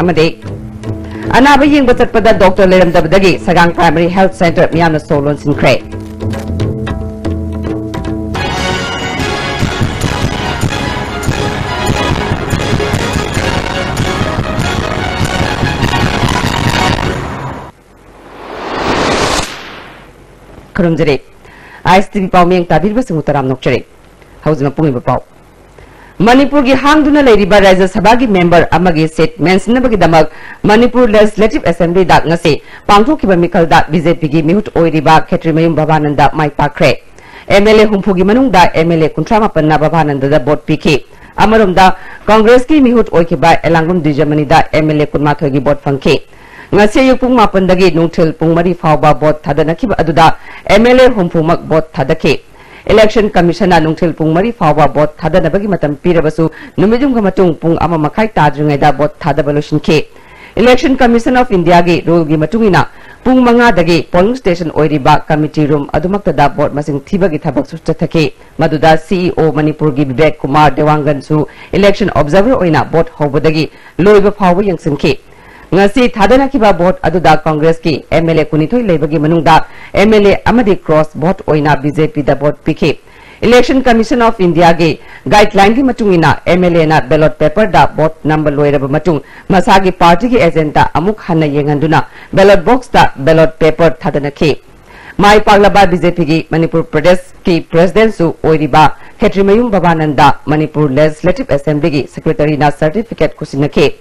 अनाब येंब चटपदा डॉक्टर लेरमदबदगी सगांग प्राइमरी हेल्थ सेंटर मियामना सोलोन सिंख्रे खरुमजरे आईएसटीवी पाउमेंग ताबिरबसिंग उतराम नोकचरे हौजना पुंगिब पाउ मणिपुर की हांगदुना लेरिबा राज्य सभा की मेंबर अमगे सेट मेंसनबगी दमक मणिपुर लेजिस्लेटिव असेंबली दा ngase पांगथोखिबा मिखलदा बीजेपी की मिहुत ओइरिबा खेत्रिमयुम भवानंदा माइपाख्रे एमएलए हुंफुगी मनुंगदा एमएलए 38 ना भवानंदा बोट पीखी अमरोमदा कांग्रेस की मिहुत ओइखिबा एलांगुम दिजमनीदा एमएलए 19 की boat फंखी ngase yupung mapandagi nungthil pung mari fawba bot thadanakiba aduda MLA humpumak bot thadake election commission nungthil pung mari fawba bot thadanabagi matam pirabasu numijum gamatung pung ama makai tajungai da bot thadabalushinke election commission of india gi rule gi matungina pung manga dagi polling station oiriba committee room adumakta da bot masing thibagi thabak su chathake maduda CEO manipur gi Vivek Kumar Dewangan su election observer oina bot hobodagi loiba fawba yangsinke ngasi thadana kiba vote aduda congress ki MLA kunithoi lebagi manungda MLA amadi cross vote oina BJP da vote pike election commission of india ge guideline ki matungina MLA na ballot paper da vote number loiraba matung masagi party ki agenda amuk hanna yenganduna ballot box da ballot paper thadana ke mai paglaba BJP ki manipur pradesh ki president su oiriba Khetrimayum Bhavananda manipur legislative assembly ki secretary na certificate kusinake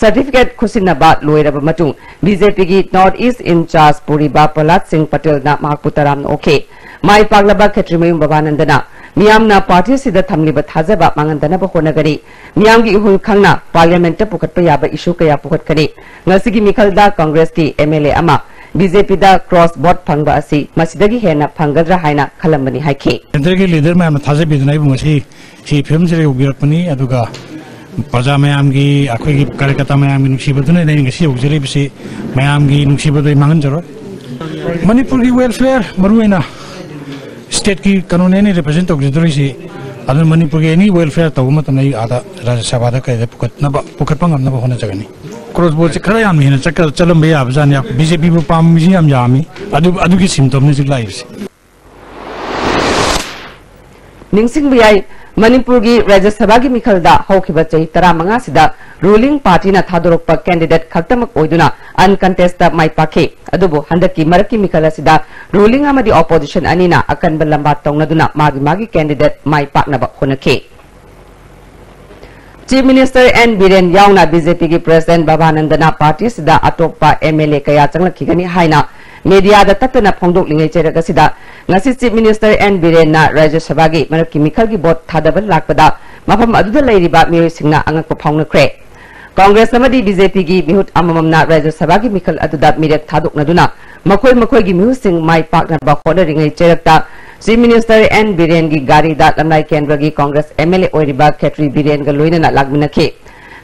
certificate खुसिनबा लोइरब मटुंग BJP की north east incharge पुरीबा प्रहलाद सिंह पटेल ना महापुतराम okay my पागलबा खेत्रिमयुम भवानंदना मियामना party सिदा थमलिब थाजबा मांगंदनब होनगरी मियामगी उहुल खंगना parliament पुखटप याबा issue कया पुखटकरी ngasiगी मिखलदा कांग्रेस की एमएलए अमा बीजेपी दा क्रॉस बोर्ड फंगबा असि मसिदगी हेना फंगद्रा हाइना खलमबनी हाइखे केंद्र के लीडर मैम थाजबिदनाइ बुंगसी सी फिल्म जरे उबिरपनी अदुगा प्रजा मैम की अखोई कार्यकर्ता मैम की नुसीबदुने नहीं गसी उजरेबसी मैम की नुसीबदुई मांगन जरो मणिपुर की वेलफेयर मरुएना स्टेट की कानून ने रिप्रेजेंट तौजदरिसी अदन मणिपुर की एनी वेलफेयर तौमत नहीं आदा राज्य सभा दा कय पुखटपा ngam होना जगनी क्रॉस बोर्ड से खरा याम हेना चक्कर चलम बे आबजान या बीजेपी बु पाम जी याम यामी अदु की सिम्टम ने जिलाइबसी निंगसिंग बियाई मणिपुर की राज्य सभा की मिखलदा हौखिबा चही 15 सिदा रूलिंग पार्टी ना थादोरकपा कैंडिडेट खक्तमक ओइदुना अनकंटेस्ट माइपाखे अदुबो हंदकी मरकी मिखल सिदा रूलिंग अमदी ऑपोजिशन अनिना अकनब लंबा तौनदुना मागी कैंडिडेट माइपाकनबा होनखे चीफ मिनिस्टर एन बीरेन याउना बीजेपी की प्रेसिडेंट भवानंदना पार्टी सिदा अटोपा एमएलए कया चंगलखिगनी हाइना मीडिया दा तत्तना फोंदोकलिंगै चेरगसिदा ngasi chief minister N Biren na Rajya Sabha gi maraki mikhal gi bot thadabal lakpada mafam aduda leiriba mioi singna angakpa phaunakre Congress amadi BJP gi mihut amamam na Rajya Sabha gi mikhal aduda mirek thadoknaduna makoi gi mihu sing mai pakna ba khodaringai cherakta chief minister N Biren gi gari da lamlai kendra gi Congress MLA oiriba Khetri Biren ga loina na lagminakhe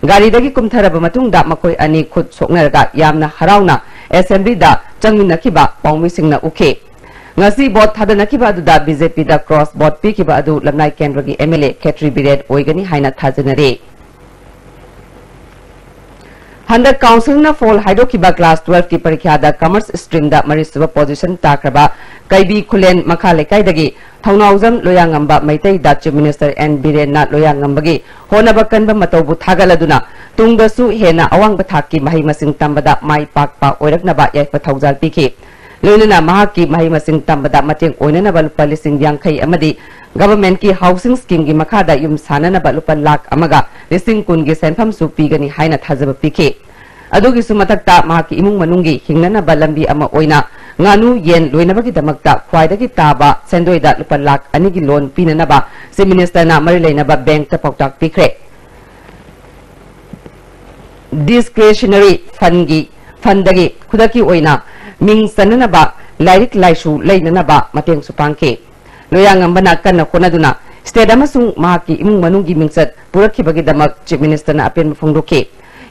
gari dagi kumtharaba matung da makoi ani khut soknaraga yamna harauna assembly da changminakiba paumi singna ukhe ngasi bot thadanakiba aduda BJP da cross bot pikiba adu lamnai kendra gi MLA Khetri Biren oigani haina thajanare Handa council na fall haidokiba class 12 ki parikha da commerce stream da marisuba position takraba kaibi khulen makhale kaidagi thaunaujam loyangamba maitai da chief minister N Biren na loyangambagi honaba kanba matobu thagaladuna tungdasu hena awangba thakki mahi masing tambada mai pakpa oiraknaba yaifa thaujal piki लोइनना महाकी माही मसिंग तंबदा मतेंग ओइनना लुपा लिसिंग यांखै अमदी government की housing scheme की मखादा yum सानना लुपा लाख अमगा लिसिंग कुन की सेंफम सु पीगनी हाइना थाजब पीखे अदुगी सुमतकता महाकी इमुंग मनुंगी हिंगना लंबी अमा ओइना nganu yen loinabagi damakta khwaidagi taba sendoida lupa lakh anigi loan pinanaba se minister na mari leinaba bank ta pautak pikre discretionary fundagi khudaki oina ming sananaba lairik laisu leinanaba mateng supangke loyangambana kanna khonaduna state amasung mahaki imung manunggi mingsat purakibagi damak chief minister na apen mafungdoke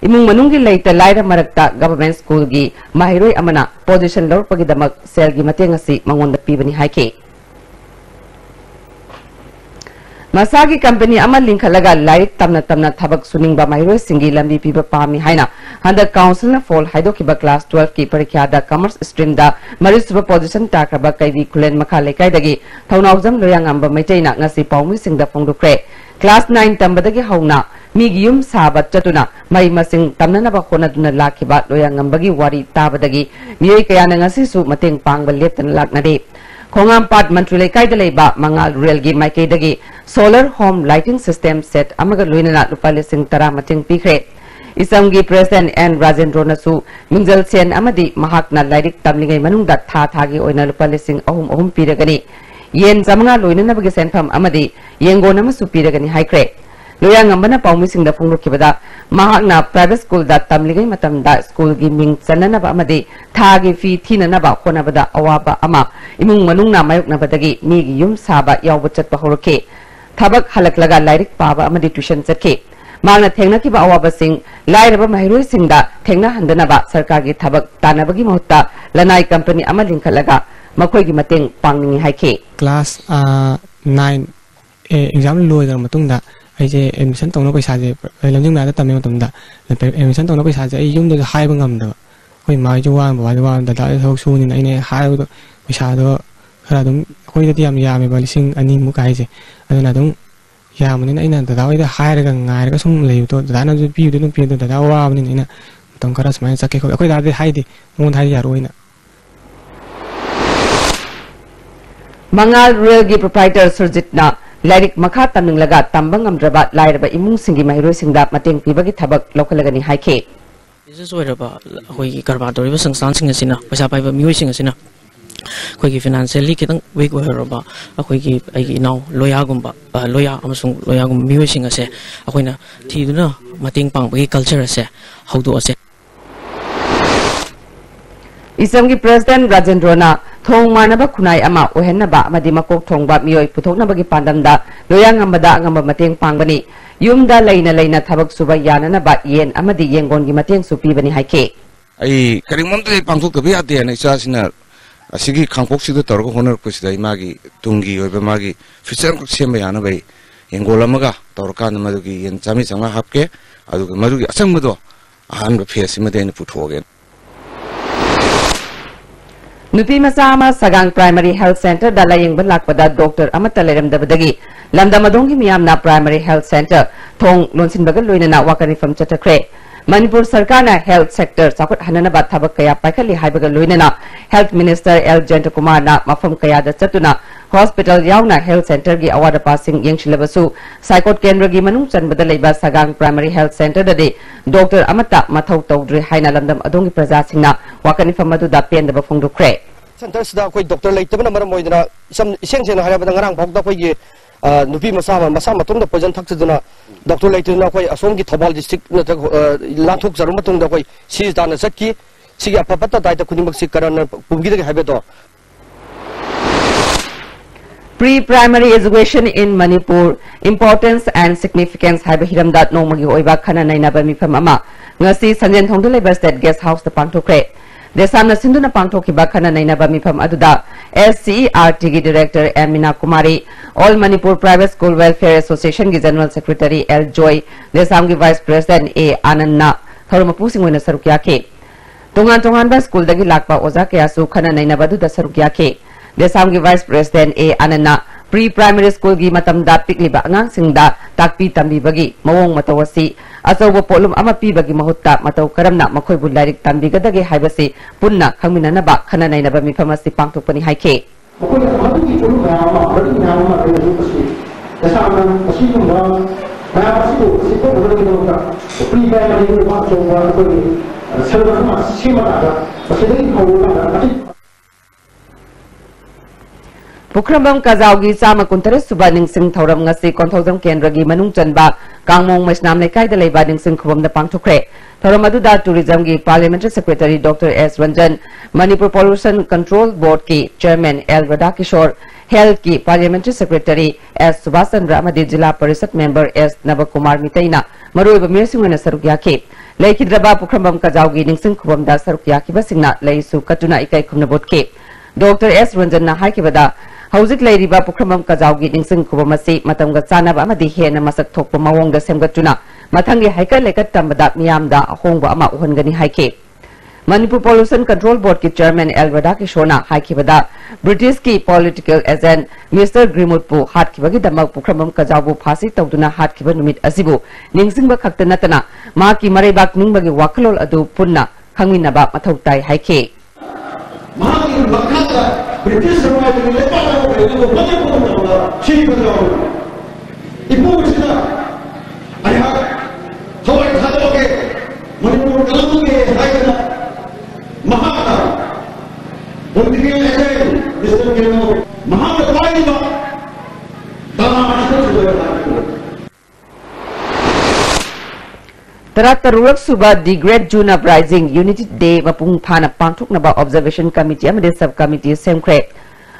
imung manunggi leita laira marakta government school gi mahiroi amana position lorpagi damak sel gi mateng asi mangonda pibani haike Masagi company amal linkalaga laik tamna tamna thabak suning ba mairo singi lambi piba pami haina handa council na fall haido kiba class 12 ki parikya da commerce stream da marisuba position takraba kaibi kulen makha lekai dagi thaunaujam loyang amba maitaina ngasi paumi singda phongdukre class 9 tambadagi hauna migiyum sabat chatuna mai masing tamna na ba khona duna lakhiba loyang ambagi wari tabadagi miyoi kayana ngasi su mateng pangba leptan laknade Khongam Pat Mantri Lekai Daleba Mangal Real Gi Maike Dagi Solar Home Lighting System Set Amaga Luina Lupa Lising Tara Mating Pikre Isamgi President N Rajendro Nasu Minjal Sen Amadi Mahakna Lighting Tamlingai Manungda Tha Thagi Oina Lupa Lising Ohum Piragani Yen Zamanga Luina Nabagi Senfam Amadi Yengo Namasu Piragani Haikre Loyang Ambana Paumising the Fungu Kibada Mahakna Private School that Tamlingai Matamda School Giming Sananaba Amadi Thagi Fi Tina Naba Konabada Awaba Ama Imung Manungna Mayuk Nabadagi Migi Yum Saba Yawachat Bahoroke Tabak Halaklaga Lyric Paba Amadi Tuition Zake Magna Tengna Kiba Awaba Sing Lairaba Mahiro Singda Tengna Handanaba Sarkagi Tabak Tanabagi Mota Lanai Company Amalinkalaga Makogi Mating Pangni Haike Class 9 exam loy Matunda I emission tong no paisa lamjing na tamne matamda emission tong no paisa ai yum da hai bangam da koi mai ju wan ba wan da da thok su ni ne hai do paisa do khara dum koi da yam ya me ba lising ani mu kai je aduna dum ya mun ni ina da da hai ra ga ngai ra sum le to da na ju pi du pi da da wa ni ina tong kara smai sakke koi da hai di mun hai ya roina Mangal Real Gi Proprietor Surjitna Lyric Makha Tamning Laga Tambangam Draba Lairaba Imung Singi Mahiro Singda Mating Pibagi Tabak Lokalagani Haike. This is where about Hoi Carbato was something as in a Pasapa music as in a Quaki financially getting weak with her about a quickie now Loyagumba, Loya Amsung Loyagum music as a Aquina Tiduna Mating Pang culture as a how do I say Isamgi President Rajendrona Thong Manaba Kunai Ama Ohenaba Madimako Tongba Mioi Putonabagi Pandamda Loyang Amada Ngamba Mating Pangbani Yumda Laina Tabak Suba Yana Ba Yen Amadi Yengon Gimating Supi Bani Haike. I Karimont Pangku Kabiati and Exasina Asigi Kampoxi the Torgo Honor Kusida Magi Tungi or Magi Fisher Sembayana Bay Ingolamaga Torkan Madugi and Samisanga Hapke Adu Madugi Asamudo and the Piasimadan put again. Nupi Masama Sagang Primary Health Center Dalaying Balakpada Dr. Amatalerem Dabadagi Lamdamadongi Miamna Primary Health Center Thong Lonsin Bagal Luina Wakari from Chatakre Manipur Sarkana Health Sector Sakut Hananaba Tabakaya Pakali Haibagal Luina Health Minister L. Gentokumar na Mafam Kayada Chatuna Hospital Yauna Health Center Gi Award Passing Yang Shilabasu Psychot Kendra Gi Manung Chan Badalaiba Sagang Primary Health Center Dade Dr. Amata Mathau Tawdri Haina Lamdam Adongi Praja Singna Wakani Famadu da Pen the Bafungdu Kre Centers da koi Dr. Laitaba Namar Moidana some essential Harabangarang Bogda Koi Nupi Masama Tung the President Taxiduna Dr. Laituna Koi Asongi Tabal District Latuk Zarumatung the Koi sees down the Saki Siga Papata Dita Kunimak Karan Pugida Habeto. Pre-primary education in Manipur importance and significance Habihiram that no Magi Oiba Kana Nainaba Mipamama Ngasi Sanjan Hongduleba State Guest House the Pantokre. Desamna Sinduna Pangtoki Bakana Nainaba Mipam Aduda SCERTG Director Amina Kumari All Manipur Private School Welfare Association Gi General Secretary L. Joy Desamgi Vice President A. Ananna Thorumapusing Wina Sarukyake Tongan Ba School Dagi Lakpa Ozake Asu Kana Nainabadu da Sarukyake Desamgi Vice President A. Ananna Pre-primary school gi matamda pikliba angang singda takpi tambi bagi mawong matawasi asawa polum ama pi bagi mahutta mataw karamna makoy bularik tambi gadagi haibasi punna khangmina na ba khana nay na ba mi phamasi pangtok pani haike Pukrambam Kazaugi Sama Kuntare Subaning Sing Thoram Ngasi Konthozam Kendragi Manung Chanba Kangmong Masnam Lekai the Labading Sing Kubam the Pangtokre Thoramadu Tourism Gi Parliamentary Secretary Dr. S. Ranjan Manipur Pollution Control Board Ki Chairman L. Radakishore Health Ki Parliamentary Secretary S. Subasan Ramadi Jila Parisat Member S. Navakumar Mitaina Maru Bamirsingana Sarukyaki Laikidraba Pukrambam Kazaugi Ningsing Kubam da Sarukyaki Basingna Laisu Katuna Ikai Kumnabotke Dr. S. Ranjan na Haikibada हौजिक लेरिबा पुखरमम कजाउगी निंसिंग खुबमसी Matanga चानाबा अमदि हेना मसक थोकपा मवोंगदा सेमगतुना मथंगी हाइकल लेकत तंबदा मियामदा अहोंगबा अमा उहनगनी हाइके Manipur pollution control board की chairman एलवडा किशोना हाइकिबदा British की political agent mister ग्रीमुटपु हाटकिबगी दमक पुखरमम कजाउबु फासी तौदुना हाटकिबा नुमित असिबु निंसिंगबा खक्त नतना माकी मरेबाक निंगबगी वाखलोल अदु पुन्ना खंगमिनबा मथौ ताई हाइके British Tarak suba the Great June Uprising Unity Day mapung phana pangthoknaba Observation Committee amade Sub Committee semkre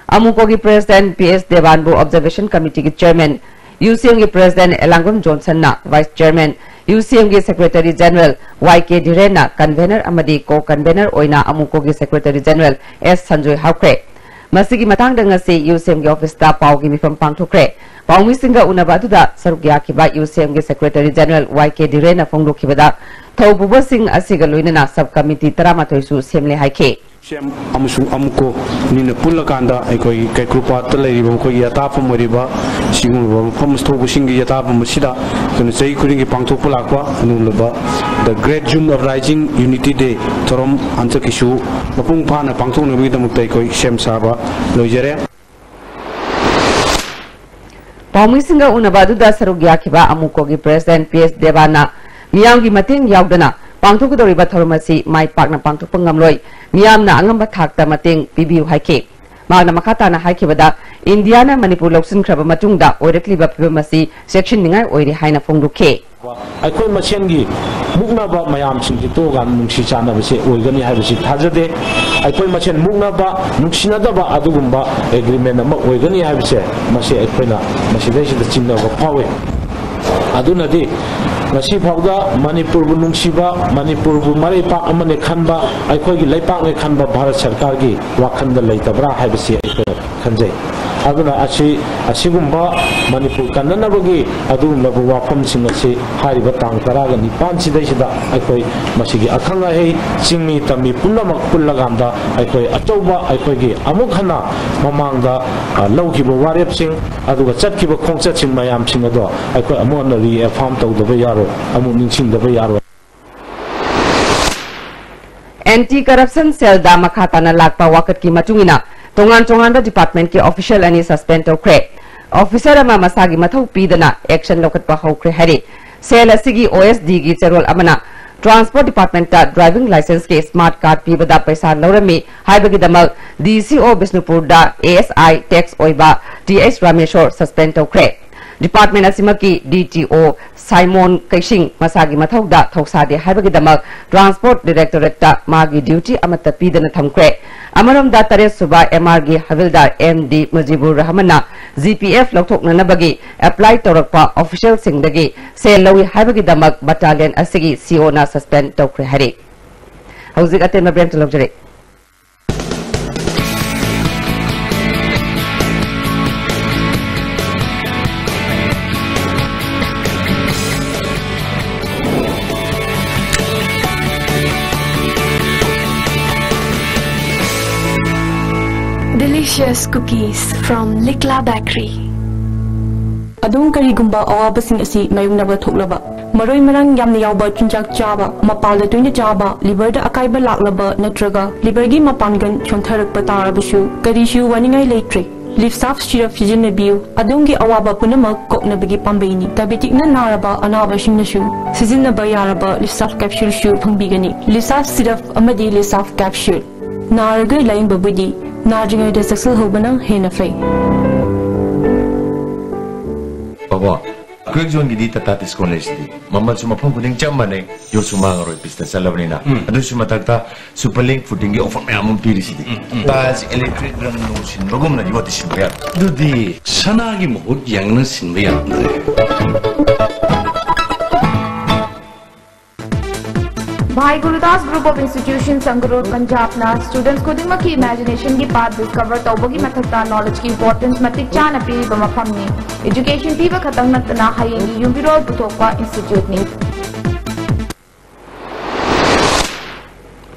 Amukogi President PS Devanbu Observation Committee ki Chairman UCM ki President Elangum Johnson na Vice Chairman UCM ki Secretary General YK Dhirena Convener amadi Co-Convener oina Amukogi Secretary General S Sanjoy Haukre Masigi matang ngasi UCM ki office ta pau ki mifam pangthokre Paumi Singa Unabatuda Sarugya Kiba UCM ki Secretary General YK Dhirena Fongdo Kibada Thaububa Singh Asiga Luinana Subcommittee Taramatoisu Semle Haike Sem amusung amuko nina pulakanda ekoi kai grupa taleriba ko yata pamoriba singuba pamstobu singi yata pamasida kun sei kuringi pangthok pulakwa anulaba the Great June Uprising Unity Day torom antakishu mapung phana pangthok nabi damuktai koi sem saba loijare Paumi Singa Unabaduda Sarugya Kiba Amukogi President PS Devana Miyamgi Mating Yaudana Pangthokdoriba Thormasi Mai Pakna Pangthokpangamloi Miyamna Angamba Thakta Mating Bibiu Haike Magna Makatana Haikibada Indiana Manipur Loksin Kraba Matungda Oirekliba Pibamasi Section Ningai Oiri Haina Fongduke Aikoi Machengi Mugnaba Mayam Singitoga Nungsi Chana Base Oigani Habisi Hazade Aikoi Machen Mugnaba Nungsinadaba Adugumba Agreement Oigani Habise Masi Aikona Masidashi the Chinaba Power Adunadi Nasi Pauda Manipur Nungsiba Manipur Mari Pak Amane Kanba Aikoi Laipak Kanba Bharat Sarkargi Wakanda Laitabra Habisi Kanjay Aduna Asigumba Manipur Kananabagi Aduna Wapam Singasi Hariba Tang Taraga Nipan Sidashida Aikoi Masigi Akanga Hey Singmi Tami Pullamak Pullaganda Aikoi Atoba Aikoigi Amukhana Mamanga Laukiba Warep Sing Aduga Chatkiba Kongset Sing Mayam Singado Aikoi Amonari a farm to the Bayaro Amuning Sing the Bayaro Anti-corruption cell da makhatana lakpa wakat ki matungina Tongan department ki official ani suspend tokre officer ama masagi mathau pidana action lokat pa hokre hari cell asigi OSD gi cherol amana transport department ta driving license ke smart card pibada paisa lorami haibagi damal DCO Bisnupur da ASI tax oiba TS Rameshwar suspend tokre department asimaki DTO Simon Kaishing masagi mathau da thoksade haibagi damal transport directorate ta magi duty amata pidana thamkre Amaram da Tare Suba MRG Havildar MD Mujibur Rahmana GPF Lokthokna nabagi apply torakpa official singdagi se lawi haibagi damak battalion asigi CO na suspend tokre hari Hauzik aten mabrem tolokjare Delicious cookies from Likla Bakery. Adung karigumba awabasing asi mayungnaba thoklaba maroi marang yamna yawba chunjak chaba mapalda tuina chaba liver da akaiba laklaba natraga liver gi mapangan chontharakpa tarabusu karishu waningai leitre live safe syrup sijinabiu adungi awaba punamak koknabagi pambaini diabetic na naraba anabasing nasu sizinaba yaraba live safe capsule shu phangbigani live safe syrup amadi live safe capsule naraga lain babudi Narjinga de successful hobana hena fay. Baba, quick zone gidi tatatis college di. Mama cuma pun kuning camane, yo cuma ngaroi pista salabni na. Adu cuma takta superlink footing gi offer me amum piri sidi. Bas electric run no sin bagum na diwati sinbayar. Dudi sana gi mohut yang na sinbayar. Bhai Gurudas Group of Institutions Sangarur Punjab na students khudimak ki imagination ki path discover tawbagi mathakta knowledge ki importance matik chana pi bama phamni education piba khatang natna hayeng yumbiro puthokpa institute ni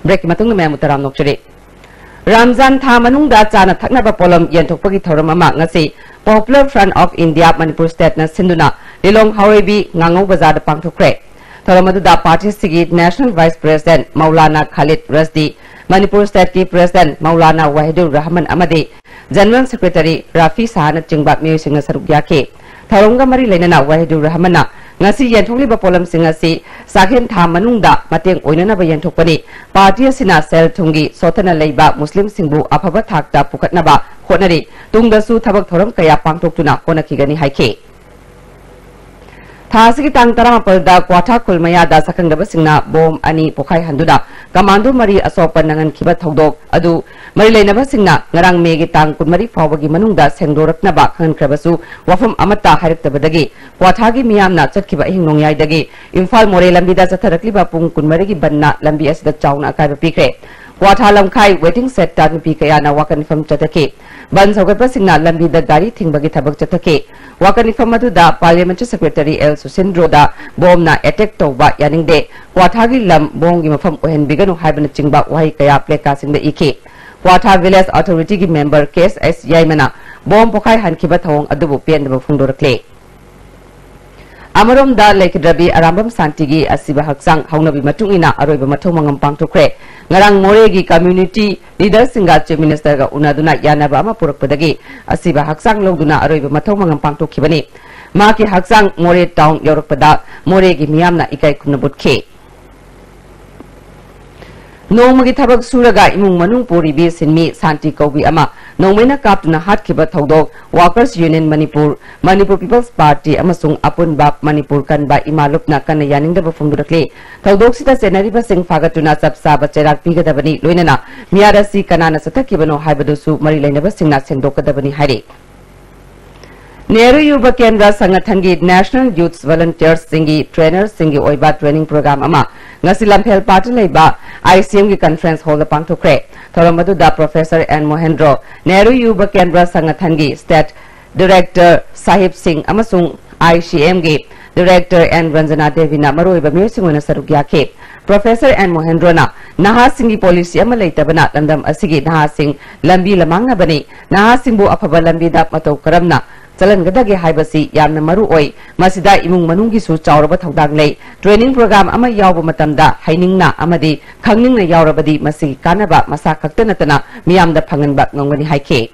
break matung me mutaram nokchari Ramzan tha manungda chana thakna ba polam yenthokpagi thoram ama ngasi Popular Front of India Manipur State na sinduna Lilong Haurebi ngangau bazar da pangthokre Thoramadu party sigi National Vice President Maulana Khalid Rasdi, Manipur State ki President Maulana Wahidur Rahman Amadi, General Secretary Rafi Sahanat Jingbat Mio Singa Sarugya ke. Thoronga mari lainana Wahidur Rahmana, ngasi yenthokli ba polam singasi sakhen tha manungda mateng oinana ba yenthokpani party sina sel thungi sothana leiba Muslim singbu afaba thakta pukatna ba honari tungdasu thabak thoram kaya pangtoktuna honakigani haike. Thasigi tang taramapalda kwatha kulmaya da sakangdaba singna bom ani pokhai handuda kamando mari asopan nangan khiba thodok adu mari leinaba singna ngarang megi tang kunmari fawagi manungda sengdorakna ba khan krabasu wafam amata haraktabadagi kwatha gi miyamna chatkhiba hingnongyai dagi Imphal more lambida chatharakliba pung kunmari gi banna lambi asida chauna akaiba pikre kwatha lamkhai waiting set ta nupi kaya na wakan fam chatake ban saugapa singna lambi da gari thingbagi thabak chatake wakani famadu da Parliamentary Secretary El Susindro da bom na attack tawba yaningde kwathagi lam bom gi mafam ohen biganu haibana chingba wahai kaya pleka singda ike kwatha Village Authority gi member case S Yaimana bom pokhai hankiba thawong adubu pendaba phungdorakle Amarom da Lekidrabi Arambam Santigi Asiba Haksang Haunabi Matungina Aroiba Matomangam Pangtokre Ngarang Moregi Community Leader Singa Chief Minister ga Unaduna Yanaba Ama Purakpadagi Asiba Haksang Logduna Aroiba Matomangam Pangtokibani Maki Haksang More Town Yorokpada Moregi Miyamna Ikai Kunabutke Nongmagi thabak suraga imung manung puribi sinmi santi kobi ama nongmena kaptuna hatkiba thodok Workers Union Manipur Manipur People's Party amasung apun bap Manipur kan ba imalupna kan yaningda ba phungdurakle thodok sita senari ba sing fagatuna sabsa ba cherak pigadabani loinana miarasi kanana sathakibano haibadusu mari lainaba singna sengdokadabani haire Nehru Yuva Kendra Sangathangi National Youth Volunteers Singi Trainers Singi Oiba Training Program ama ngasi lamphel party leiba ICM gi conference hall pangthokre thoramadu da Professor N Mohendro Nehru Yuva Kendra Sangathangi State Director Sahib Singh amasung ICM gi Director N Ranjana Devi na maroiba musingona sarugya ke Professor N Mohendro na naha singi policy ama leitabana landam asigi naha sing lambi lamanga bani naha singbu afaba lambi da matau karamna Jalan gadagi haibasi yamna maru oi masida imung manunggi su chauraba thodang lei training program ama yawba matamda hainingna amadi khangningna yawrabadi masi kanaba masa khaktanatana miyamda phanganba ngongani haike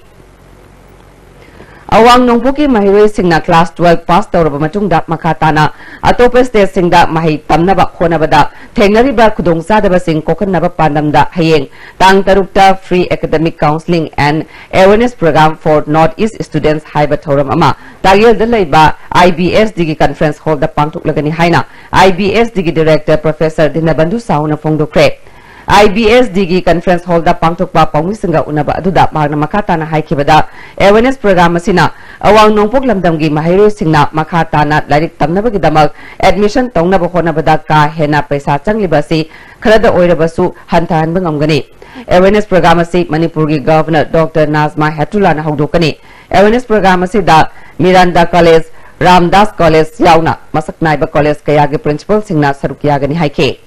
Awang nongpuki mahiroi singna class 12 pass tawraba matungda makhatana atopa state singda mahi tamnaba khonabada thengnariba khudongsadaba sing kokannaba pandamda hayeng tang tarukta free academic counseling and awareness program for northeast students haiba thoram ama tagel dalaiba IBS digi conference hall da pangthuklagani haina IBS digi director Professor Dinabandhu Sauna Phongdokre IBS digi conference hall da pangthokpa pawmisinga unaba aduda magna makhatana haikibada awareness program asina awang nongpok lamdamgi mahairoi singna makhatana lairik tamnabagi damak admission tongnaba honabada ka hena paisa changlibasi kharada oirabasu hantahanba ngamgani awareness program asi Manipur gi Governor Dr Nazma Hetula na hawdokani awareness program asi da Miranda College Ramdas College yauna masaknaiba college kaya gi principal singna sarukiyagani haike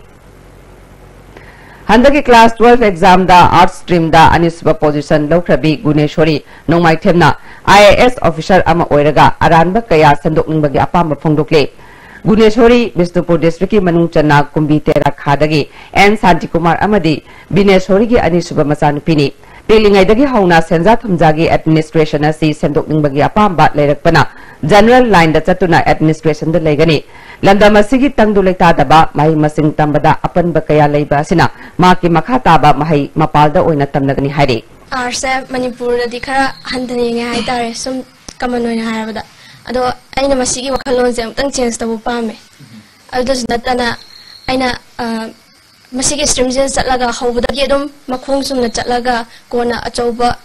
Handaki class 12 exam da art stream da anisba position Lokrabi Guneshwari nongmai themna IAS officer ama oiraga aranba kaya sandokningbagi apamba phongdokle Guneshwari Bisnupur district ki manung channa kumbi tera khadagi N Santi Kumar amadi Bineshwari gi anisuba machanupini Pelingai dagi hauna senja thumjagi administration asi sandokningbagi apamba leirakpana general line da chatuna administration da leigani Landam asigi tangdu leitadaba mahi masing tambada apanba kaya leiba asina maki makha taba mahi mapalda oina tamnagani haire Arse Manipur di khara handani nge haitare sum kamanoina harabada ado aina masigi wakhalon je tang change tabu pame ado natana aina masigi stream je chatlaga hawbada gi dum makhong sum na chatlaga kona achauba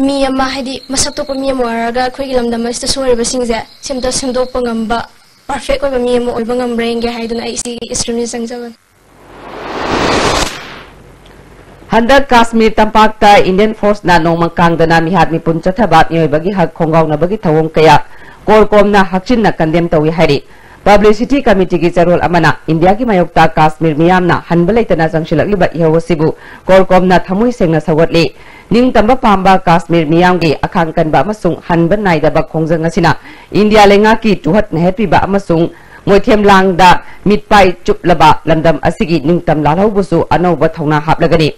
mi ama haidi masakto pa mi amaraga khoi gilamda masta sori basingje semta semdok pangamba perfect ko mi mo oibangam range haiduna isi extremely sangjaban Handak Kashmir tampakta Indian Force na nongmang kangdana mihat mipun chathabat mioybagi hak khongaw na bagi thawong kaya korkom na hakchin na kandem tawi hari Publicity Committee ki charol amana India ki mayokta Kashmir miyam na hanbalai tana sangshilak liba ihawasibu korkom na thamui sengna sawatli ning tamba pamba Kashmir miyam gi akhang kanba amasung hanban nai da bak khongjang asina India lenga ki tuhat na happy ba amasung moithem lang da mitpai chuplaba lamdam asigi ning tam lalhau busu anauba thongna haplagani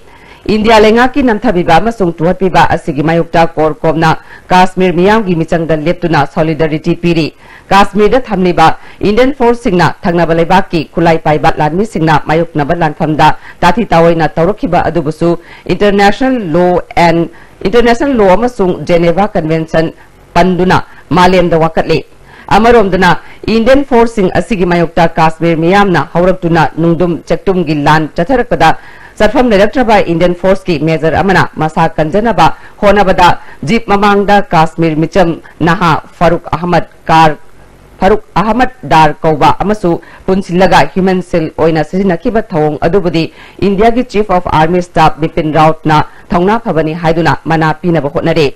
India lenga ki namthabiba amasung tuhat piba asigi mayokta korkom na Kashmir miyam gi michang dan leptuna solidarity piri Kashmir da thamliba Indian Force singna thangna balaiba ki kulai paiba lanmi singna mayuk na balan famda tati tawai na tawrakhiba adubusu international law amasung Geneva Convention panduna malem da wakatle amaromduna Indian Force sing asigi mayukta Kashmir miyamna hawraktuna nungdum chaktum gi lan chatharakpada sarfam leraktraba Indian Force ki major amana masa kanjanaba honabada jeep mamangda Kashmir micham naha Farooq Ahmad Dar Kauba Amasu Punsilaga Human Cell Oina Sinakiba Thong Adubudi India ki Chief of Army Staff Bipin Rawat na Thongna Phabani Haiduna Mana Pina Bahonare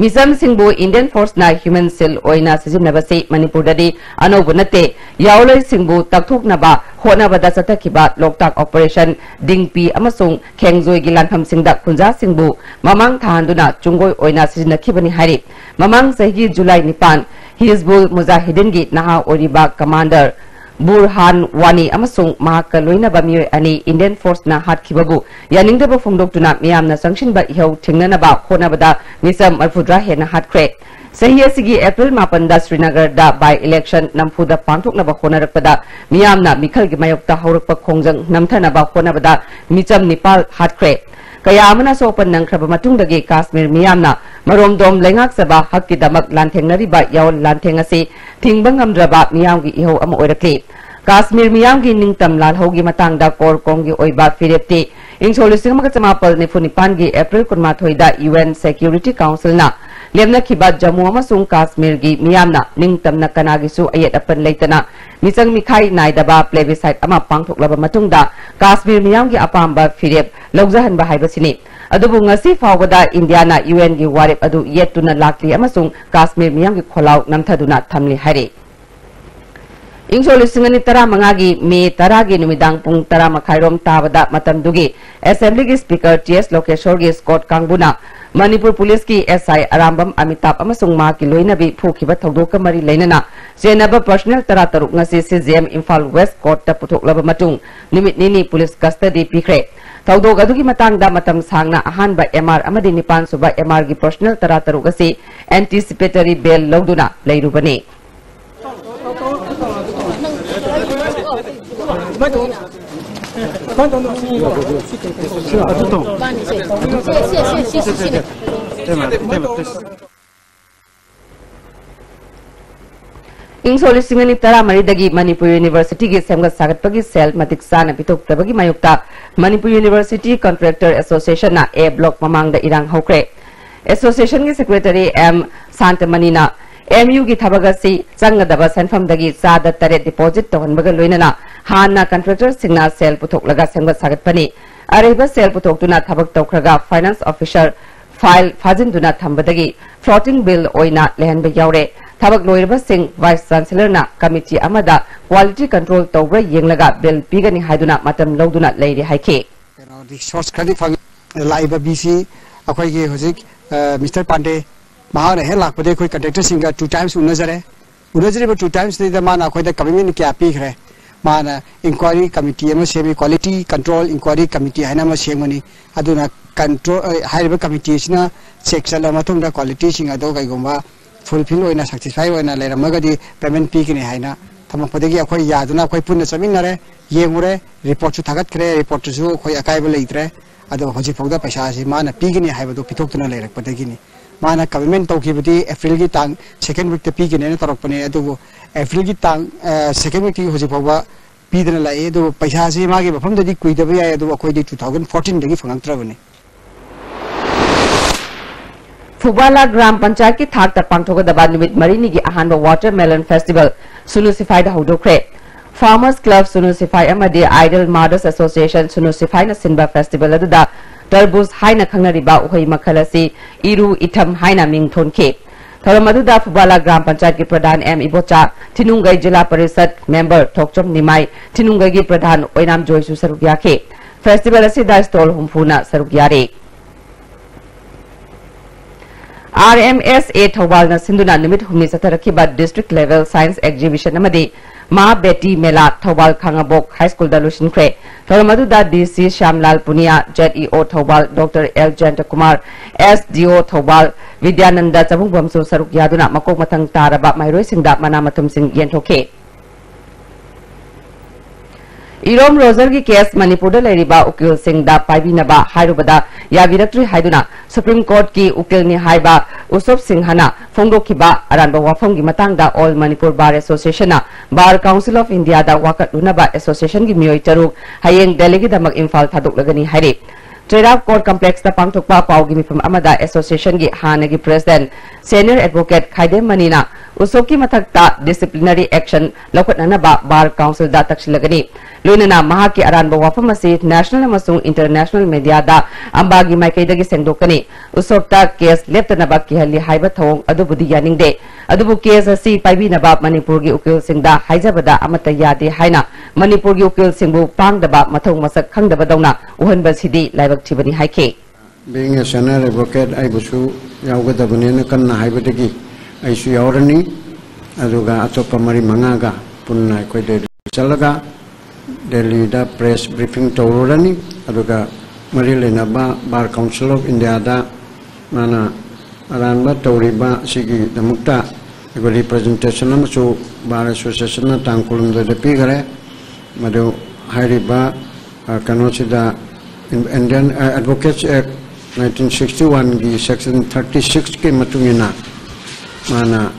Misam Singbu Indian Force na Human Cell Oina Sizinabasi Manipur Dadi Anobunate Yaulai Singbu Takthuk Naba Hona Bada Satakiba Loktak Operation Dingpi Amasung Kengzoi Gilanham Singda Kunja Singbu Mamang Thanduna Chungoi Oina Sizinakibani Hari Mamang Sahi July Nipan Hizbul Mujahidin gi naha oriba commander Burhan Wani amasung mahakaloina bamiyoy ani Indian Force na hatkibabu yaningdaba phongdoktuna miyamna sangshinba ihau thingnanaba honabada misam marfudra hena hatkre sahi asigi April 8 da Srinagar da by election nampuda pangthoknaba honarakpada miyamna mikhal gi mayokta haurakpa khongjang namthanaba honabada micham nipal hatkre kaya amana sopan nangkraba matungdagi Kashmir miyamna maromdom lengak saba hakki damak lanthengnari ba yaw lanthengasi thingbangam-draba miyamgi iho ama oirakli Kashmir miyamgi ningtam lalhogi matangda korkonggi oiba firepti ingsolising makachamapal ni funipangi April 18 da UN Security Council na lemna khiba Jammu amasung Kashmir gi miyamna ningtam na kanagisu ayat apan leitana misang mikhai naidaba plebiscite ama pangthoklaba matungda Kashmir miyamgi apamba firep logjahan ba haibasini adubu ngasi fawbada Indiana UN gi warep adu yetuna lakli amasung Kashmir miyamgi kholau namthaduna thamli hari Ingsolisingani tara mangagi May taragi numidang pung tara makhairom tabada matamdugi Assembly gi Speaker TS Lokeshwar gi Scott Kangbuna Manipur Police ki SI Arambam Amitabh amasung ma ki loinabi phukhiba thogdok mari leinana jenaba personal tara taruk ngasi CJM Imphal West Court ta puthoklaba matung nimit nini police custody pikre thogdok adugi matangda matam sangna ahanba MR amadi nipan suba MR gi personal tara taruk asi anticipatory bail logduna leirubani Ingsolisingani tara maridagi Manipur University gi semgat sagatpagi sel matik sana pitoktabagi mayukta Manipur University Contractor Association na A block mamangda irang hokre Association gi Secretary M Santamanina MU gi thabagasi changadaba senfamdagi sada tare deposit tohanbaga loinana hanna contractor singna sel putoklaga semgat sagatpani areba sel putoktuna thabak tawkhraga finance officer file fajinduna thambadagi floating bill oina lehanba yaure thabak loirba sing vice chancellor na committee amada quality control tawbra yenglaga bill pigani haiduna matam loduna leiri haike resource khadi phang laiba bc akhoi ge hojik Mr Pandey mahar he lakpade koi contractor singa 2 times unajare but 2 times the man akhoi da commitment kya pi khre mana inquiry committee ama semi quality control inquiry committee haina ma semani aduna control haiba committee sina check sala matung da quality singa do gai gomba fulfill oina satisfy oina le ramagadi payment pi kini haina thama padegi akhoi yaduna akhoi punna chaminare yengure report chu thagat kre report chu akhoi akai ba leitre ado hoji fogda paisa si mana pi kini haiba do pithoktuna leirak padegi ni mana government tawkibudi April gi tang second week te pi kini ne tarokpane adu April gi tang second week hoji fogba pidana lai do paisa si ma gi bafam dadi kuidaba ya adu akhoi di 2014 dagi phangangtrabani Fubala Gram Panchayat ki thak ta pangthogadaba numit marini gi ahanba watermelon festival sunusified hodokre Farmers Club Sunusifai amadi Idle Mothers Association Sunusifai na sinba festival aduda Tarbus haina khangnariba uhoi makhalasi Iru Itham haina ming thonke Thoramaduda Fubala Gram Panchayat ki Pradhan M Ibocha Tinungai Jila Parishad member Thokchom Nimai Tinungai ki Pradhan Oinam Joysu sarukyake Festival asida stall humfuna sarukyare RMSA Thobal na sinduna numit humni satarakiba district level science exhibition amadi Ma Betty Mela Thobal Khangabok High School da Lushinkre Thoramaduda DC Shamlal Punia ZEO Thobal Dr. L Jantakumar SDO Thobal Vidyananda Chabungbamsu Sarukyaduna Makok Matang Taraba Mairoi Singda Manamatum Sing Yentoke Irom Roser ki case Manipur Leriba Ukil Singh da Paibinaba Hairubada Yaviratri Haiduna Supreme Court ki Ukil ni Haiba Usop Singh Hana Fongdo Kiba Aranba Wafong ki Matangda All Manipur Bar Association na Bar Council of India da Wakat Lunaba Association ki Miyoi Taruk Hayeng Delegate Damag Infal Thaduk Lagani Hairi Trade Court Complex da Pangtukpa Pau gi Mifam Amada Association ki Hana ki President Senior Advocate Khaidem Manina Usop ki Matakta Disciplinary Action Lokot Nanaba Bar Council da Takshilagani Lunana Mahaki Aranba Wafamasi National Amasung International Media da Ambagi Maikaidagi Sendokani Usopta case Leptanaba Kihali Haiba Thong Adubudi Yaningde Adubu case asi Paibinaba Manipurgi Ukil Singda Haijabada Amata Yade Haina Manipurgi Ukil Singbu Pangdaba Mathong Masak Khangdabadona Uhanba Sidi Laibak Tibani Haike Being a senior advocate I busu Yaugadabunina Kana Haibadagi I su Yaurani Aduga Atopa Mari Mangaga Punna Kwede Salaga Delhi da press briefing Taurani Aduga Marilena Bar Council of India da Mana Aranba Tauriba Sigi the Mukta representation Namasu Bar Association Tankulum the Pigare Madu Hairiba Kanosida Indian Advocates Act 1961 gi section 36 ke matungina Mana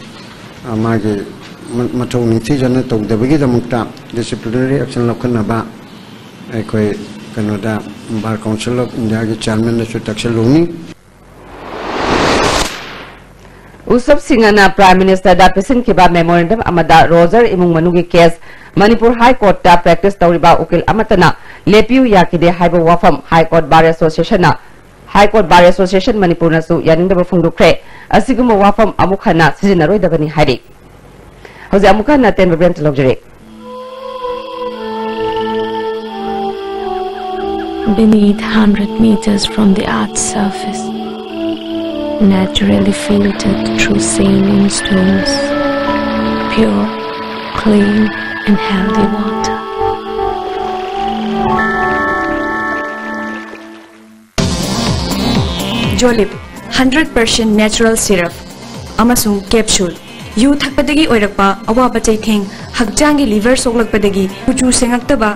Amagi Matong Niti Jana Tog the Bigi the Mukta disciplinary action of Kanaba Ekoi Canada Bar Council of India Chairman the Taxaluni Usop Singhana Prime Minister da Pisin Kiba Memorandum Amada Roser Imung Manugi case Manipur High Court da practice Tauriba Ukil Amatana Lepiu Yakide Haiba Wafam High Court Bar Association na High Court Bar Association Manipur Nasu Yaninda Bafungdukre Asiguma Wafam Amukhana Sizinaroi Dabani Hari Jose Amukhana Ten Brent Luxury Beneath 100 meters from the Earth's surface, naturally filtered through saline stones, pure, clean and healthy water. Jolib 100% natural syrup amasung capsule yu thakpadagi oirakpa awaba chaitheng hakjangi liver soklakpadagi kuchu sengaktaba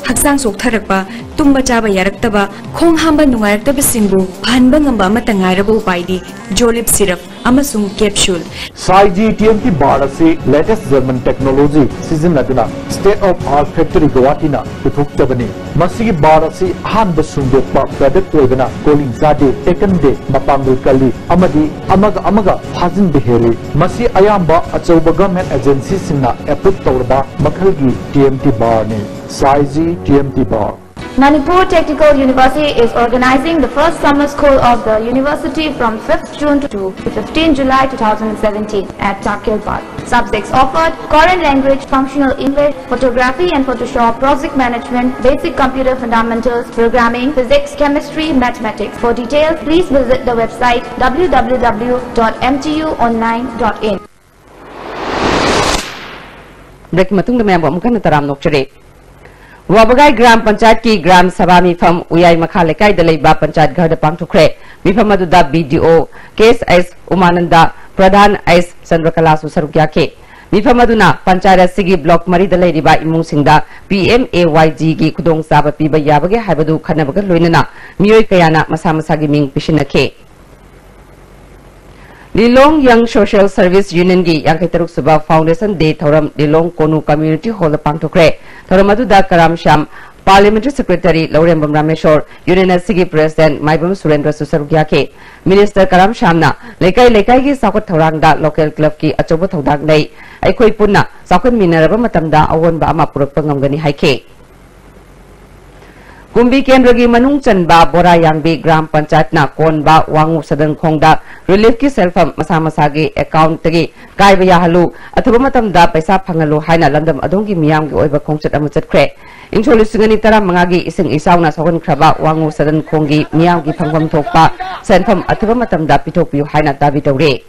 haksang soktharakpa tumba chaba yaraktaba khong hamba nungaraktaba singbu phanba ngamba amata ngairaba upaidi Jolib syrup amasung capsule Saiji TMT bar ase latest German technology sizinaduna state of art factory Guwahati na puthuktabani masigi bar ase ahanba sungdokpa product oigana calling zade tekande mapangul kali amadi amaga phajin beheri masi ayamba achauba government agency singna approve tawrba makhalgi TMT bar ne Saiji TMT bar Manipur Technical University is organizing the first summer school of the university from 5th June to 15 July 2017 at Takil Park. Subjects offered: Korean language, functional English, photography and Photoshop, project management, basic computer fundamentals, programming, physics, chemistry, mathematics. For details, please visit the website www.mtuonline.in. Break matung na mayam mukha na taram nokchare. Wabagai Gram Panchayat ki Gram Sabha Mifam Uyai Makha Lekai da Leiba Panchayat Ghar da Pangthukre Mifam aduda BDO Case Ais Umananda Pradhan Ais Chandrakala su sarukyake Mifam aduna Panchayat Sigi Block Mari da Leiriba Imung Singda PMAYG gi Kudong Saba Piba Yabage Habadu Khanabaga Loinana Miyoi Kayana Masa Masagi Ming Pishinake Lilong Young Social Service Union gi yang Taruk Suba Foundation Day Thoram Lilong Konu Community Hall Pangthukre Thoramadu da Karam Sham Parliamentary Secretary Laurembam Rameshwar, Union Sigi President Maibam Surendra Susarugya ke, Minister Karam Shamna, Lekai ki Sakot Thorangda Local Club ki Achobo Thodak Nei, Aikoi Punna, Sakot Mineraba Matamda Awon Ba Ama Purupangam Haike. Kumbi Kendragi Manung Chanba Bora Yangbi Gram Panchat na Konba Wangu Sadan Kongda Relief ki Selfam Masamasagi account tagi Kaibaya Halu Atubamatam da Paisa Pangalu Haina Landam Adongi Miam Oiba Kongchat Amuchat Kre Incholi Sungani Tara Mangagi Ising Isauna Sohon Kraba Wangu Sadan Kongi Miam ki Pangam Tokpa Selfam Atubamatam da Pitopu Haina Davidore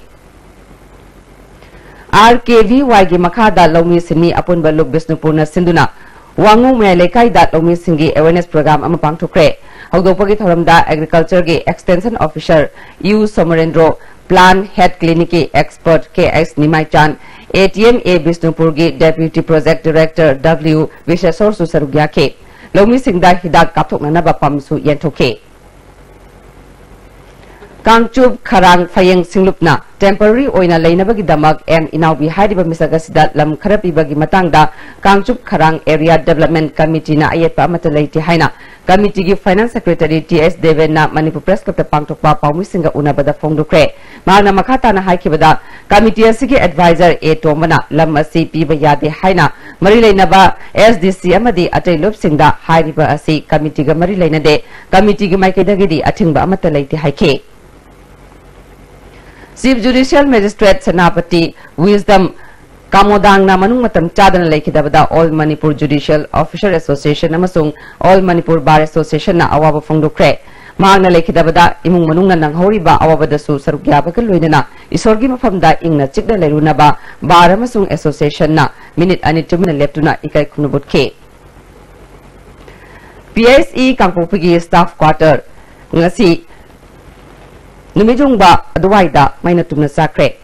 RKVY gi Makada Lomi Sini Apun Baluk Bisnupurna Sinduna Wangu me lekai dat lomi singi awareness program ama pangthokre hogdopagi thoramda agriculture ge extension officer U Somarendro plan head clinic ki expert KX Nimaichan ATM A Bisnupur gi deputy project director W Vishasor Susarugya ke lomi singda hidak kapthokna ba pamsu yenthoke Kangchub Kharang Fayeng Singlupna temporary oina leinabagi damak M Inaubi haidiba misagasida lam kharapi bagi matangda Kangchub Kharang area development committee na ayetpa amata leiti haina committee gi finance secretary TS Devena Manipur press club ta pangthokpa paumi singa unabada phongdukre magna makhata na haikibada committee asigi advisor A Tomana lam asi piba yade haina mari leinaba SDC amadi atai lup singda haidiba asi committee ga mari leinade committee gi maikaidagidi athingba amata leiti haike Chief Judicial Magistrate Senapati Wisdom Kamodang na manung matam chadan laikidabada All Manipur Judicial Officer Association amasung All Manipur Bar Association na awaba phongdokre magna laikidabada imung manung na nanghoriba awabada su sarugya bakal loinana isorgi mafamda ingna chikda leiruna ba bar amasung association na minute ani tumina leptuna ikai khunubutke PSE Kangpopigi staff quarter ngasi Numijungba Aduwaida Maina Tumna Sakre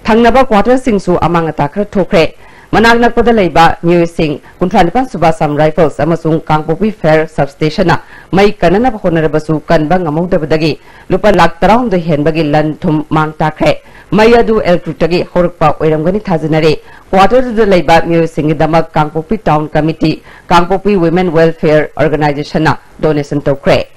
Tangnaba quarter singsu amang atakra thokre Managnak Padalaiba New Sing Kuntranipan Subasam Rifles Amasung Kangpopi Fair Substation na May Kanana Honarabasu Kanbang Amudabadagi Lupa Lak Tarong the Henbagi Lan Tum Mang Takre Mayadu El Prutagi Horpa Oramgani Tazanare Quarter to the Laiba New Sing Damak Kangpopi Town Committee Kangpopi Women Welfare Organization na Donation Tokre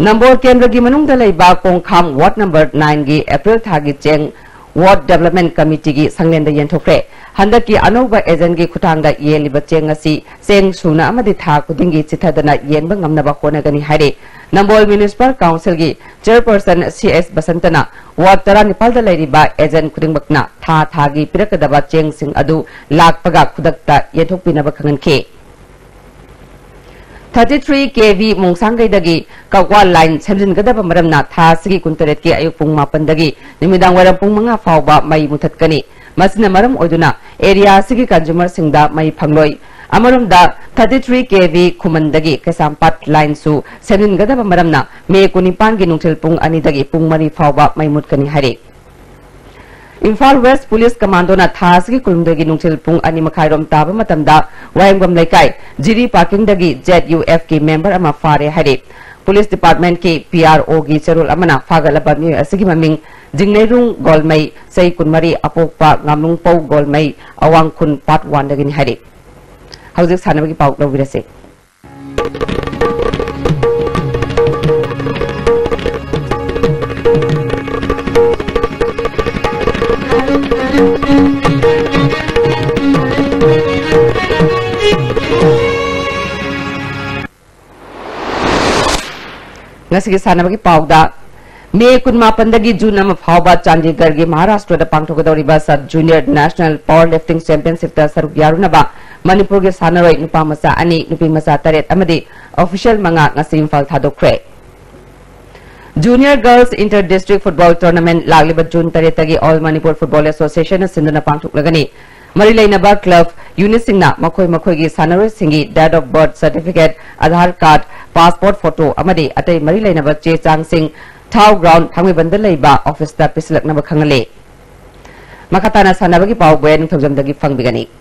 Number Kendra Gimanung the Laiba Kong Kam Ward number 9 gi April Thagi Cheng Ward Development Committee gi Sanglen the Yentokre Handaki Anova Ezen gi Kutanga Yeliba Chengasi Seng Suna Amadi Tha Kudingi Chithadana Yenbang Amnaba Konagani Hare Number Municipal Council gi Chairperson CS Basantana Ward Tara Nipal the Laiba Ezen Kudingbakna Tha Thagi Pirakadaba Cheng Sing Adu Lak Paga Kudakta Yentokpinaba Kangan Ke 33 kV Mungsangai dagi Kawal line Semjin Gadaba Maramna Tha Sigi Kuntaret ki Ayuk Pung Mapan dagi Nimidang Waram Pung Mga Fauba Mai Mutatkani Masina Maram Oduna area Sigi Consumer Singda Mai Pangloi Amaram da 33 kV Kumandagi Kasampat line su Semjin Gadaba Maramna Me Kunipan gi Nungtil Pung Ani dagi Pung Mari Fauba Mai Mutkani Hari Imphal West Police Commando na Thasgi Kulumdagi Nungtil Pung Ani Makhairom Taba Matamda Wayamgam Laikai Jiri Parking Dagi ZUF ki member ama Fare Hari Police Department ki PRO gi Cherul Amana Fagalaba Mi Asigi Maming Jingnerung Golmai Sei Kunmari Apokpa Ngamlung Pau Golmai Awang Kun Part 1 Dagi Hari Hauzik Sanabagi Pau Lovirase Ngasigi sanabagi pauda May Kunmapandagi Junam of Hauba Chandigarh gi Maharashtra da Pangthogadoriba Sub Junior National Powerlifting Championship ta Saruk Yarunaba Manipur gi Sanaroi Nupa Masa Ani Nupi Masa Taret Amadi Official Manga ngasi Imphal Thadokre Junior Girls Inter-District Football Tournament Lagliba June Taretagi All Manipur Football Association Sinduna Pangthoklagani Mari Lainaba Club Unisingna Makoi gi Sanaroi Singi Date of Birth Certificate Aadhaar Card Passport Photo Amadi Atai Mari Lainaba Che Chang Sing Tau Ground Pangwi Bandalaiba Office ta Pislaknaba Khangale Makatana Sanabagi Pau Buen Thojamdagi Fangbigani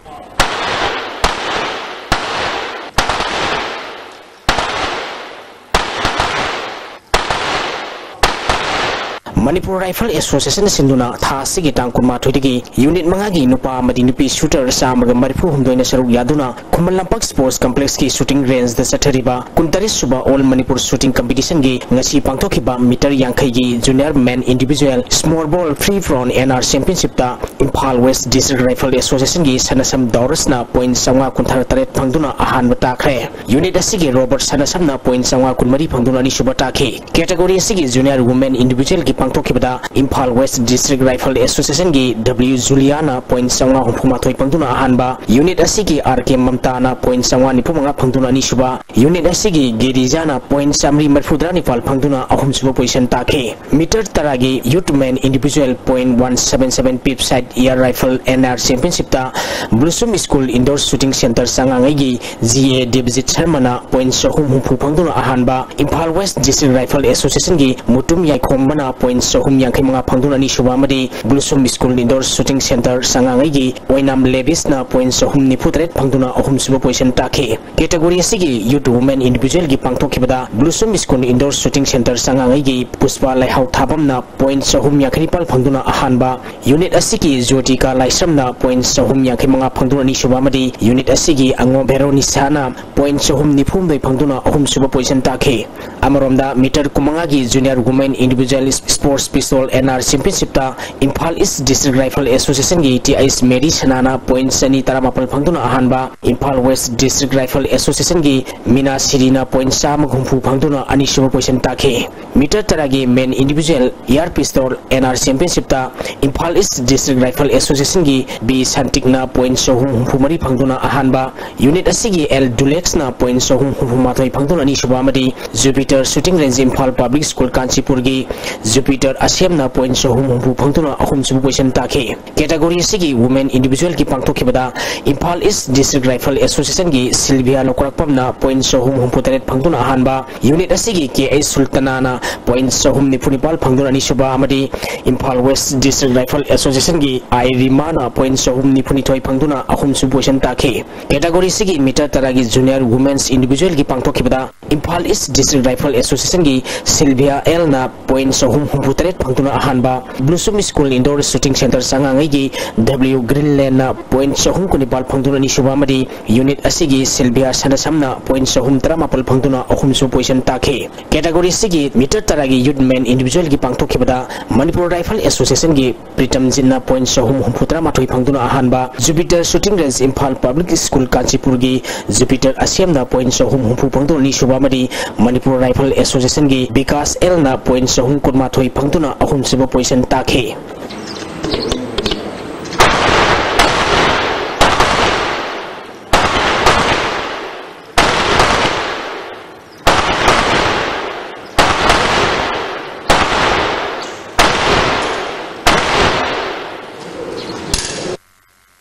Manipur Rifle Association Sinduna Tha Sigi Tangkuma Tudigi Unit Mangagi Nupa Madinipi Shooter Samaga Maripu Humdoina Saru Yaduna Kumalampak Sports Complex ki shooting range the Satariba Kuntaris Suba All Manipur shooting competition gi Ngasi Pangtokiba Meter Yankai gi Junior Men Individual Small Ball Free From NR Championship ta Impal West District Rifle Association gi Sanasam Daurasna Point Sanga Kuntar Taret Pangduna Ahan Batakre Unit Asigi Robert Sanasamna Point Sanga Kunmari Pangduna ni Subataki Category Asigi Junior Women Individual gi Pangtokibada Impal West District Rifle Association gi W Juliana Point Sanga Humpumatoi Pangduna Ahanba Unit Asigi RK Mamtana Point Sanga Nipumanga Pangduna ni Suba Unit Asigi Girizana Point Samri Marfudra Nipal Pangduna Ahum Suba Position Taki Meter Taragi Youth Men Individual Point 177 Pip Side Air Rifle NR Championship ta Blossom School Indoor Shooting Center Sangangai GA Debzit Sharmana Point Sohum Humpu Pangduna Ahanba Impal West District Rifle Association gi Mutum Yaikombana Point Sohum Yankai Manga Pangduna ni Subamadi Blossom School Indoor Shooting Center Sangangai Oinam Levisna Point Sohum Niputret Pangduna Ahum Suba Position Taki Category Sigi Youth Women Individual gi Pangtokibada Blossom School Indoor Shooting Center Sangangai Puspa Laihau Thabamna Point Sohum Yakanipal Pangduna Ahanba Unit Asigi Zotika Laisramna Point Sohum Yankai Manga Pangduna ni Subamadi Unit Asigi Ango Bero Nisana Point Sohum Nipum Doi Pangduna Ahum Suba Position Taki Amaromda Meter Kumangagi Junior Women Individual Sports Pistol NR Championship ta Impal East District Rifle Association gi TIS Mary Sanana Point Sani Taramapal Pangduna Ahanba Impal West District Rifle Association gi Mina Sirina Point Sam Gumpu Pangduna Ani Suba Position Taki Meter Taragi Men Individual Air Pistol NR Championship ta Impal East District Rifle Association gi B Santikna Point Sohum Humari Pangduna Ahanba Unit Asigi L Dulex na Point Sohum Humatoi Pangduna ni Subamadi Jupiter Shooting Range Impal Public School Kanchipur gi Jupiter Asem na Point Sohum Humpu Pangduna Ahum Suba Position Taki Category Asigi Women Individual ki Pangtokibada Impal East District Rifle Association gi Sylvia Lokorakpam na Point Sohum Humputaret Pangduna Ahanba Unit Asigi KA Sultana na Point Sohum Nipunipal Pangduna ni Suba Amadi Impal West District Rifle Association gi Irima na Point Sohum Nipunitoi Pangduna Ahum Suba Position Taki Category Sigi Meter Taragi Junior Women's Individual ki Pangtokibada Impal East District Rifle Association gi Sylvia L na Point Sohum Humputaret Pangduna Ahanba Blossom School Indoor Shooting Center Sangangai gi W Greenland na Point Sohum Kunipal Pangduna ni Subamadi Unit Asigi Sylvia Sanasamna Point Sohum Taramapal Pangduna Ahum Suba Position Taki Category Sigi Meter Taragi Youth Men Individual ki Pangtokibada Manipur Rifle Association gi Pritam Jinna Point Sohum Humputra Matoi Pangduna Ahanba Jupiter Shooting Range Impal Public School Kanchipur gi Jupiter Asem na Point Sohum Humpu Pangduna ni Subamadi Manipur Rifle Association gi Vikas L na Point Sohum Kunmatoi Pangduna Ahum Suba Position Taki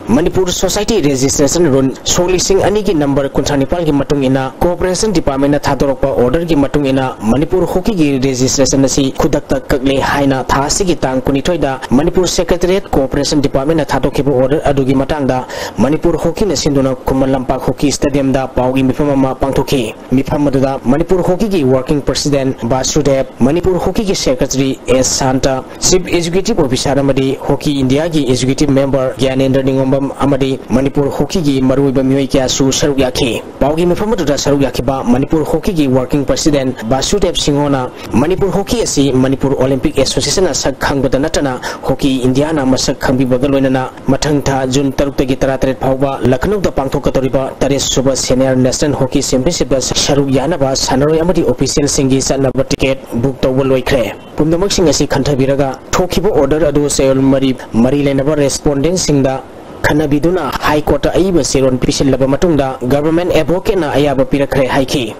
Manipur Society Registration Run Solising Anigi Number Kuntanipal ki Matung ina Cooperation Department na Thadorokpa Order ki Matung ina Manipur Hockey ki Registration nasi Khudakta Kakle Haina Thasi ki Tang Kunitoida Manipur Secretariat Cooperation Department na Thadokibu Order adugi matangda Manipur Hockey na sinduna Kumalampak Hockey Stadium da Paugi Mipamama Pangtoki Mipamadada Manipur Hockey ki Working President Basudev Manipur Hockey ki Secretary S Santa Chief Executive Officer Amadi Hockey India ki Executive Member Gyanendra Ningomba Amadi Manipur Hockey gi Maruiba Mioi Kya Su Saruk Yaki Paugi Mifamadada Saruk Yakiba Manipur Hockey gi Working President Basudev Singhona Manipur Hockey asi Manipur Olympic Association na sak khangbada natana Hockey India na masak khangbibaga loinana mathang tha June 3 tagi 33 phawba Lucknow da pangthokkatoriba 3 suba Senior National Hockey Championship da saruk yanaba sanaroi amadi official singi sanaba ticket book tawba loikhre pumdamak sing asi khanthabiraga thokiba order adu seyol mari lenaba respondent singda Kanabiduna High Court Aiba Siron Pisil Labamatunda Government Advocate na Ayaba Pirakre Haiki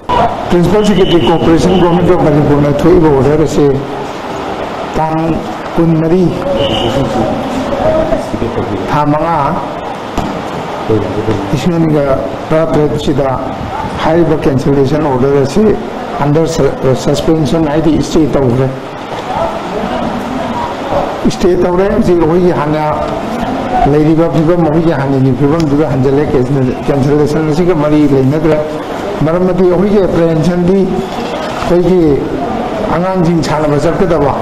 Principal Secretary Corporation Government of Manipur na Thui order se Tang Kunmari Hamanga Isuniga Pratred Sida High cancellation order se under suspension ID state of Ziroi Hana Lady Babiba Mohi Hani, Pivam to the Hanjale cancellation, Sika Marie Lenadra, Maramati Ohi, Prehension, Angang Chalabazakadava.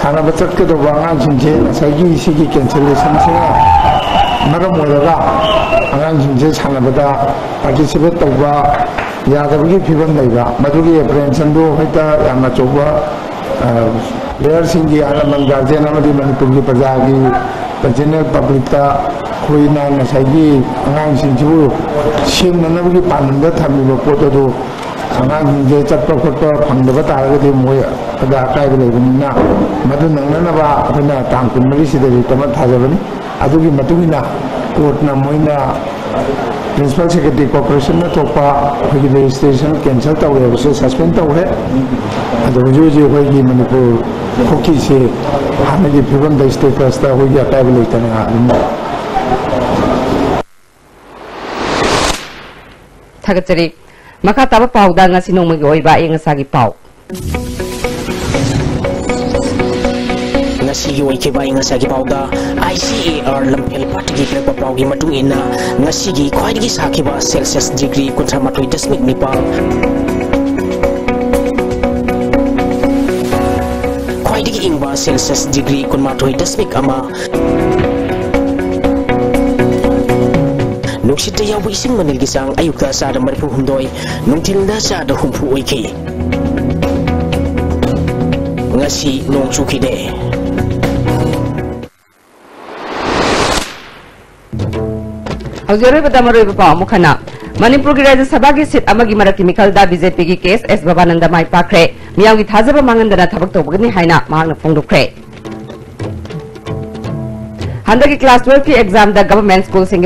सानब चटकदब आगांसिंगसे नसाइगी सिगी cancellation सिंगा मरम ओइरगा आगांसिंगसे सानबदा participate तौबा यादबगी फिबम लैबा मदुगी एप्रेंशन दो हेता याना चौबा प्लेयर सिंगी आलमन गार्जियन अमदी मणिपुर की प्रजा की जनरल पब्लिक ता खोइना नसाइगी आगांसिंगसिबु सेंगनबगी पानंद थमिबा पोतो आगांसिंगसे चटपा खोटपा फंगदबा तारगदि मोय अदा अकायब लेबनिना मदु नंगनबा अखना तांग कुमरी सिदरि तम थाजबनि अदुगी मतुगिना कोर्टना मोइना प्रिंसिपल सेक्रेटरी कॉर्पोरेशन में थोपा होगी रजिस्ट्रेशन कैंसिल तौरे बसे सस्पेंड तौरे अदो हुजु होगी मणिपुर हॉकी से हानगी फिबम द स्टेटस ता होगी अकायब लेतना थागचरी मखा ताब पाउदा ngasi nongmagi oiba engasagi pau ngasi oi ke bai ngasa gi pauda ICAR lampel party gi pa pau gi matung ina ngasi gi khwai gi sakhi ba celsius degree kontra matoi dasmik nipa khwai gi ingba celsius degree kon matoi dasmik ama nuksita yaw ising manil gi sang ayukta sa da marfu humdoi nungtil da sa da humfu oi ke ngasi nong chuki de हौजरे बदमरे पाव मुखना मणिपुर की राज्य सभा की seat अमगी मरकी मिखलदा BJP की case S बाबानंद माई पाखरे मियाव की थाजब मांगंदना थबक तोबगनी हाइना मांगना फोंदुखरे हंदकी class 12 की exam the government school Singh